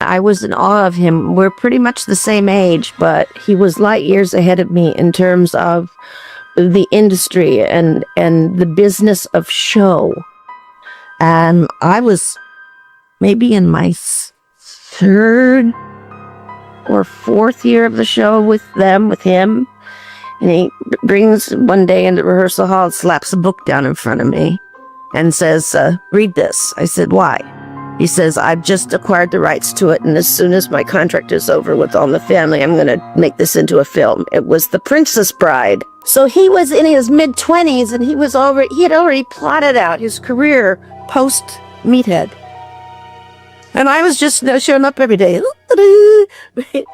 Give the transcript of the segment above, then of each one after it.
I was in awe of him. We're pretty much the same age, but he was light years ahead of me in terms of the industry and the business of show. And I was maybe in my third or fourth year of the show with him. And he brings one day into rehearsal hall and slaps a book down in front of me and says, read this. I said, why? He says, I've just acquired the rights to it, and as soon as my contract is over with All in the Family, I'm going to make this into a film. It was The Princess Bride. So he was in his mid-20s, and he had already plotted out his career post-Meathead. And I was just showing up every day,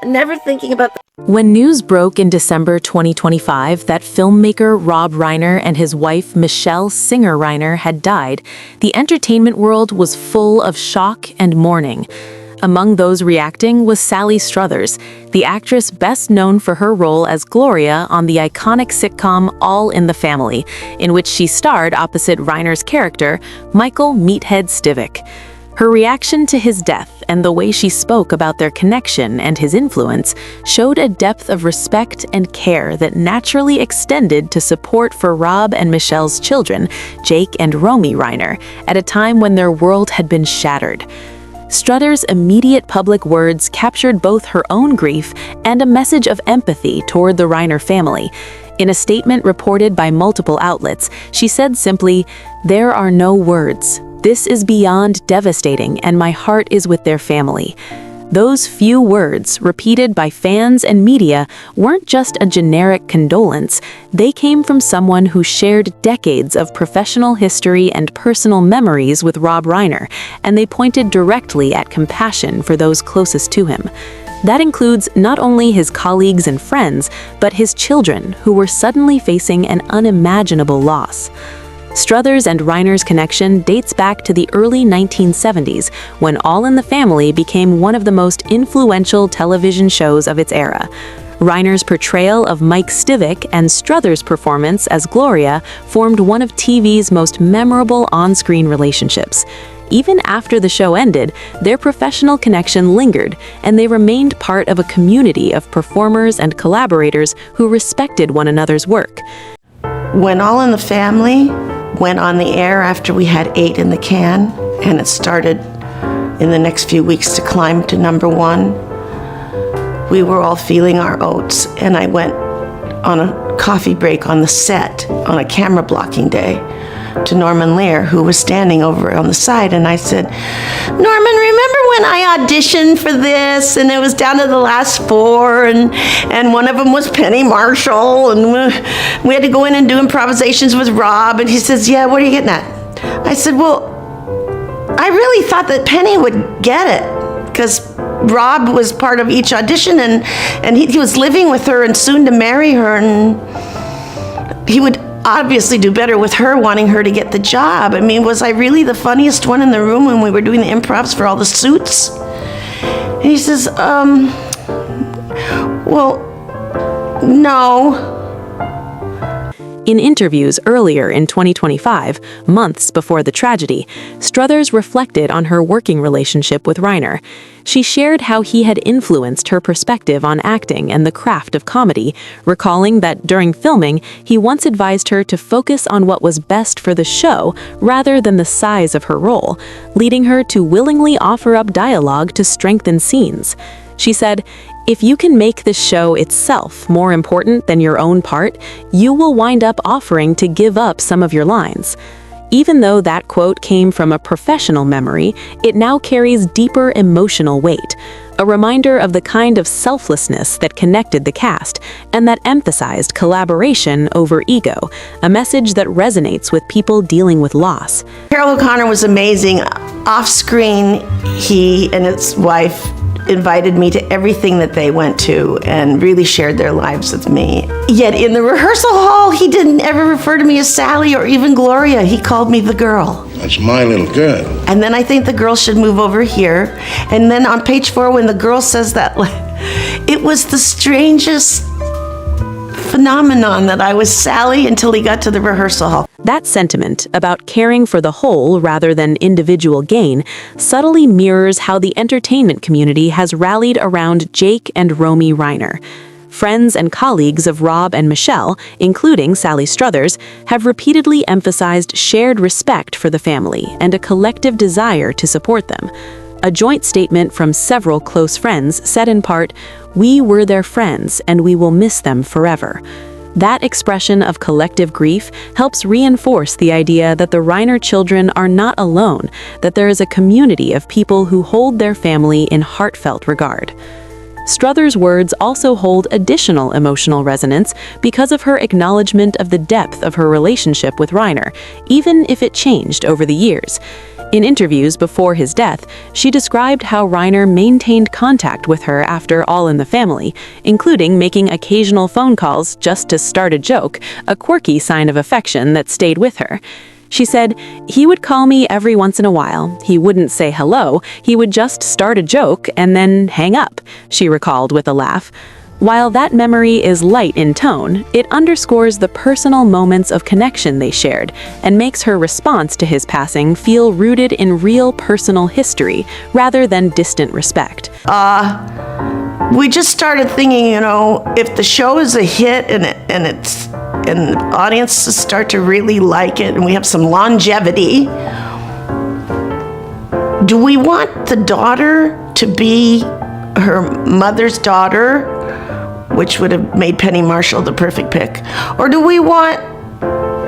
never thinking about When news broke in December 2025 that filmmaker Rob Reiner and his wife Michelle Singer Reiner had died, the entertainment world was full of shock and mourning. Among those reacting was Sally Struthers, the actress best known for her role as Gloria on the iconic sitcom All in the Family, in which she starred opposite Reiner's character, Michael Meathead Stivic. Her reaction to his death and the way she spoke about their connection and his influence showed a depth of respect and care that naturally extended to support for Rob and Michelle's children, Jake and Romy Reiner, at a time when their world had been shattered. Struthers' immediate public words captured both her own grief and a message of empathy toward the Reiner family. In a statement reported by multiple outlets, she said simply, "There are no words. This is beyond devastating, and my heart is with their family." Those few words, repeated by fans and media, weren't just a generic condolence. They came from someone who shared decades of professional history and personal memories with Rob Reiner, and they pointed directly at compassion for those closest to him. That includes not only his colleagues and friends, but his children, who were suddenly facing an unimaginable loss. Struthers and Reiner's connection dates back to the early 1970s, when All in the Family became one of the most influential television shows of its era. Reiner's portrayal of Mike Stivic and Struthers' performance as Gloria formed one of TV's most memorable on-screen relationships. Even after the show ended, their professional connection lingered, and they remained part of a community of performers and collaborators who respected one another's work. When All in the Family went on the air after we had 8 in the can, and it started in the next few weeks to climb to #1, we were all feeling our oats, and I went on a coffee break on the set on a camera blocking day to Norman Lear, who was standing over on the side, and I said, "Norman, remember when I auditioned for this and it was down to the last 4 and one of them was Penny Marshall and we had to go in and do improvisations with Rob?" And he says, "Yeah, what are you getting at?" I said, "Well, I really thought that Penny would get it because Rob was part of each audition and he was living with her and soon to marry her, and he would obviously do better with her wanting her to get the job. I mean, was I really the funniest one in the room when we were doing the improvs for all the suits?" And he says, "Well, no." In interviews earlier in 2025, months before the tragedy, Struthers reflected on her working relationship with Reiner. She shared how he had influenced her perspective on acting and the craft of comedy, recalling that during filming, he once advised her to focus on what was best for the show rather than the size of her role, leading her to willingly offer up dialogue to strengthen scenes. She said, "If you can make the show itself more important than your own part, you will wind up offering to give up some of your lines." Even though that quote came from a professional memory, it now carries deeper emotional weight, a reminder of the kind of selflessness that connected the cast and that emphasized collaboration over ego, a message that resonates with people dealing with loss. Carol O'Connor was amazing. Off-screen, he and his wife invited me to everything that they went to and really shared their lives with me. Yet in the rehearsal hall, he didn't ever refer to me as Sally or even Gloria. He called me the girl. That's my little girl. And then I think the girl should move over here. And then on page 4, when the girl says that, it was the strangest phenomenon that I was Sally until he got to the rehearsal hall. That sentiment about caring for the whole rather than individual gain subtly mirrors how the entertainment community has rallied around Jake and Romy Reiner. Friends and colleagues of Rob and Michelle, including Sally Struthers, have repeatedly emphasized shared respect for the family and a collective desire to support them. A joint statement from several close friends said in part, "We were their friends and we will miss them forever." That expression of collective grief helps reinforce the idea that the Reiner children are not alone, that there is a community of people who hold their family in heartfelt regard. Struthers' words also hold additional emotional resonance because of her acknowledgement of the depth of her relationship with Reiner, even if it changed over the years. In interviews before his death, she described how Reiner maintained contact with her after All in the Family, including making occasional phone calls just to start a joke, a quirky sign of affection that stayed with her. She said, "He would call me every once in a while. He wouldn't say hello. He would just start a joke and then hang up," she recalled with a laugh. While that memory is light in tone, it underscores the personal moments of connection they shared and makes her response to his passing feel rooted in real personal history rather than distant respect. We just started thinking, if the show is a hit and the audiences start to really like it and we have some longevity, do we want the daughter to be her mother's daughter, which would have made Penny Marshall the perfect pick? Or do we want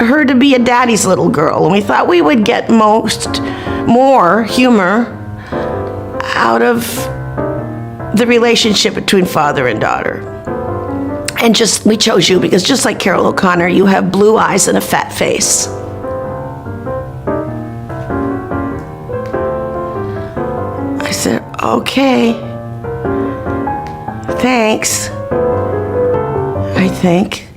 her to be a daddy's little girl? And we thought we would get more humor out of the relationship between father and daughter. And we chose you because just like Carol O'Connor, you have blue eyes and a fat face. I said, okay, thanks. I think.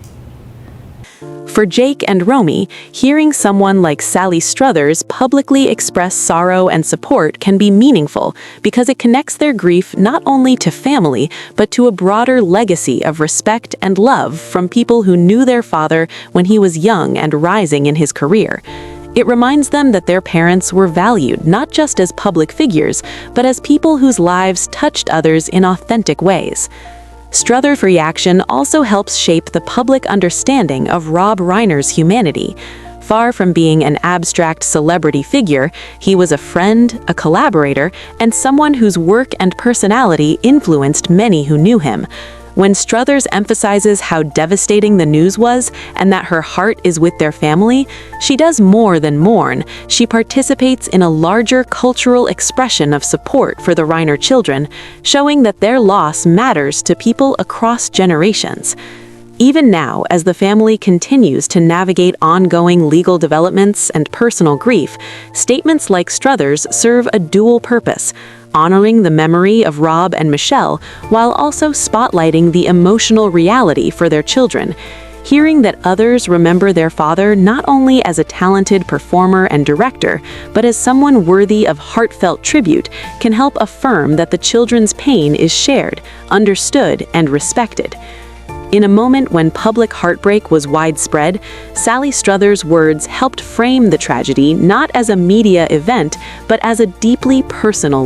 For Jake and Romy, hearing someone like Sally Struthers publicly express sorrow and support can be meaningful because it connects their grief not only to family, but to a broader legacy of respect and love from people who knew their father when he was young and rising in his career. It reminds them that their parents were valued not just as public figures, but as people whose lives touched others in authentic ways. Struthers' reaction also helps shape the public understanding of Rob Reiner's humanity. Far from being an abstract celebrity figure, he was a friend, a collaborator, and someone whose work and personality influenced many who knew him. When Struthers emphasizes how devastating the news was and that her heart is with their family, she does more than mourn. She participates in a larger cultural expression of support for the Reiner children, showing that their loss matters to people across generations. Even now, as the family continues to navigate ongoing legal developments and personal grief, statements like Struthers serve a dual purpose: honoring the memory of Rob and Michelle while also spotlighting the emotional reality for their children. Hearing that others remember their father not only as a talented performer and director, but as someone worthy of heartfelt tribute can help affirm that the children's pain is shared, understood, and respected. In a moment when public heartbreak was widespread, Sally Struthers' words helped frame the tragedy not as a media event, but as a deeply personal